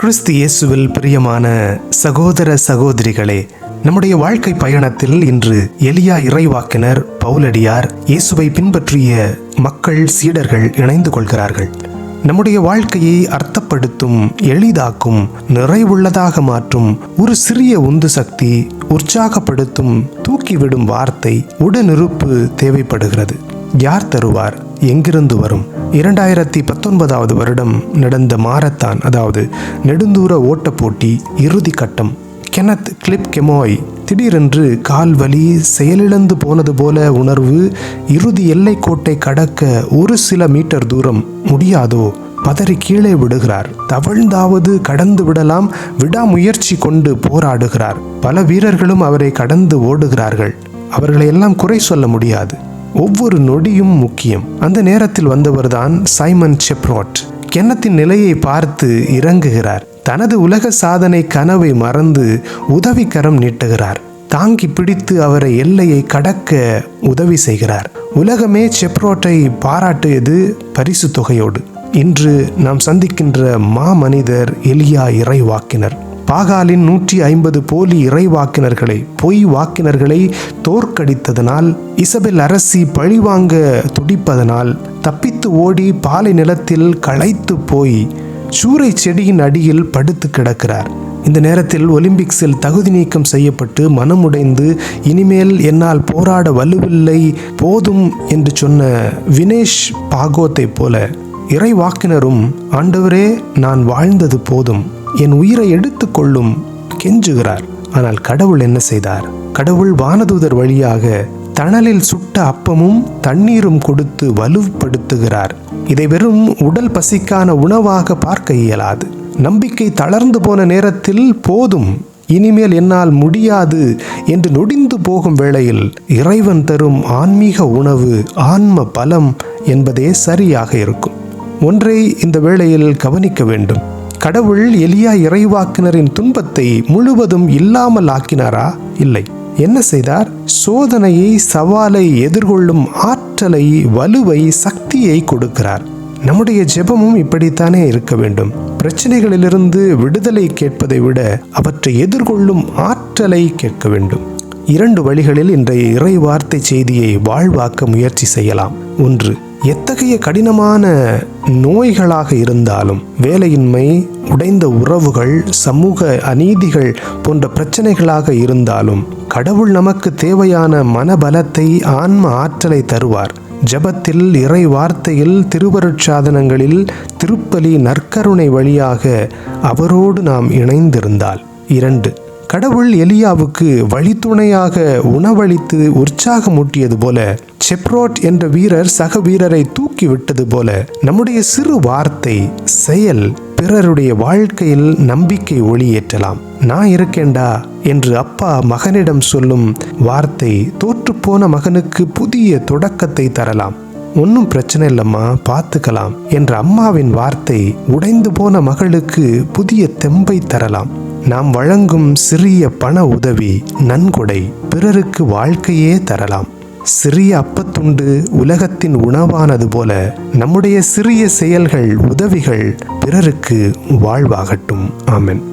கிறிஸ்து இயேசுவில் பிரியமான சகோதர சகோதரிகளே, நம்முடைய வாழ்க்கை பயணத்தில் இன்று எலியா இறைவாக்கினர், பவுலடியார், இயேசுவை பின்பற்றிய மக்கள், சீடர்கள் இணைந்து கொள்கிறார்கள். நம்முடைய வாழ்க்கையை அர்த்தப்படுத்தும், எளிதாக்கும், நிறைவுள்ளதாக மாற்றும் ஒரு சிறிய உந்து சக்தி, உற்சாகப்படுத்தும், தூக்கிவிடும் வார்த்தை, உடனிருப்பு தேவைப்படுகிறது. யார் தருவார்? எங்கிருந்து வரும்? 2019 வருடம் நடந்த மாரத்தான், அதாவது நெடுந்தூர ஓட்ட போட்டி இறுதி கட்டம். கெனத் கிப்கெமோய் திடீரென்று கால் வலி, செயலிழந்து போனது போல உணர்வு, இறுதி எல்லை கோட்டை கடக்க ஒரு சில மீட்டர் தூரம் முடியாதோ, பதறி கீழே விடுகிறார். தவழ்ந்தாவது கடந்து விடலாம், விடாமுயற்சி கொண்டு போராடுகிறார். பல வீரர்களும் அவரை கடந்து ஓடுகிறார்கள். அவர்களை எல்லாம் குறை சொல்ல முடியாது. ஒவ்வொரு நொடியும் முக்கியம். அந்த நேரத்தில் வந்தவர்தான் சைமன் செப்ரோட். கென்னத்தின் நிலையை பார்த்து இறங்குகிறார். தனது உலக சாதனை கனவை மறந்து உதவிக்கரம் நீட்டுகிறார். தாங்கி பிடித்து அவரை எல்லையை கடக்க உதவி செய்கிறார். உலகமே செப்ரோட்டை பாராட்டியது பரிசு தொகையோடு. இன்று நாம் சந்திக்கின்ற மாமனிதர் எலியா இறைவாக்கினர். பாகாலின் 150 போலி இறைவாக்கினர்களை, பொய் வாக்கினர்களை தோற்கடித்ததனால், இசபெல் அரசி பழிவாங்க துடிப்பதனால் தப்பித்து ஓடி பாலை நிலத்தில் களைத்து போய் சூறை செடியின் அடியில் படுத்து கிடக்கிறார். இந்த நேரத்தில் ஒலிம்பிக்ஸில் தகுதி நீக்கம் செய்யப்பட்டு மனமுடைந்து இனிமேல் என்னால் போராட வலுவில்லை, போதும் என்று சொன்ன வினேஷ் பாகோத்தை போல இறைவாக்கினரும், ஆண்டவரே, நான் வாழ்ந்தது போதும், என் உயிரை எடுத்து கொள்ளும் கெஞ்சுகிறார். ஆனால் கடவுள் என்ன செய்தார்? கடவுள் வானதூதர் வழியாக தணலில் சுட்ட அப்பமும் தண்ணீரும் கொடுத்து வலுப்படுத்துகிறார். இதை வெறும் உடல் பசிக்கான உணவாக பார்க்க இயலாது. நம்பிக்கை தளர்ந்து போன நேரத்தில், போதும், இனிமேல் என்னால் முடியாது என்று நொடிந்து போகும் வேளையில் இறைவன் தரும் ஆன்மீக உணவு, ஆன்ம பலம் என்பதே சரியாக இருக்கும். ஒன்றை இந்த வேளையில் கவனிக்க வேண்டும். கடவுள் எலியா இறைவாக்கினரின் துன்பத்தை முழுவதும் இல்லாமல் ஆக்கினாரா? இல்லை. என்ன செய்தார்? சோதனையை, சவாலை எதிர்கொள்ளும் ஆற்றலை, வலுவை, சக்தியை கொடுக்கிறார். நம்முடைய ஜெபமும் இப்படித்தானே இருக்க வேண்டும். பிரச்சனைகளிலிருந்து விடுதலை கேட்பதை விட அவற்றை எதிர்கொள்ளும் ஆற்றலை கேட்க வேண்டும். 2 வழிகளில் இன்றைய இறை வார்த்தை செய்தியை வாழ்வாக்க முயற்சி செய்யலாம். 1. எத்தகைய கடினமான நோய்களாக இருந்தாலும், வேலையின்மை, உடைந்த உறவுகள், சமூக அநீதிகள் போன்ற பிரச்சனைகளாக இருந்தாலும், கடவுள் நமக்கு தேவையான மனபலத்தை, ஆன்ம ஆற்றலை தருவார். ஜபத்தில், இறை வார்த்தையில், திருவருட்சாதனங்களில், திருப்பலி, நற்கருணை வழியாக அவரோடு நாம் இணைந்திருந்தால். 2. கடவுள் எலியாவுக்கு வழித்துணையாக உணவளித்து உற்சாகமூட்டியது போல, செப்ரோட் என்ற வீரர் சக வீரரை தூக்கி விட்டது போல, நம்முடைய சிறு வார்த்தை, செயல் பிறருடைய வாழ்க்கையில் நம்பிக்கை ஒளியேற்றலாம். நான் இருக்கேண்டா என்று அப்பா மகனிடம் சொல்லும் வார்த்தை தோற்றுப்போன மகனுக்கு புதிய தொடக்கத்தை தரலாம். ஒன்றும் பிரச்சனை இல்லம்மா, பார்த்துக்கலாம் என்ற அம்மாவின் வார்த்தை உடைந்து போன மகளுக்கு புதிய தெம்பை தரலாம். நாம் வழங்கும் சிறிய பண உதவி, நன்கொடை பிறருக்கு வாழ்க்கையே தரலாம். சிறிய அப்பத்துண்டு உலகத்தின் உணவானது போல நம்முடைய சிறிய செயல்கள், உதவிகள் பிறருக்கு வாழ்வாகட்டும். ஆமென்.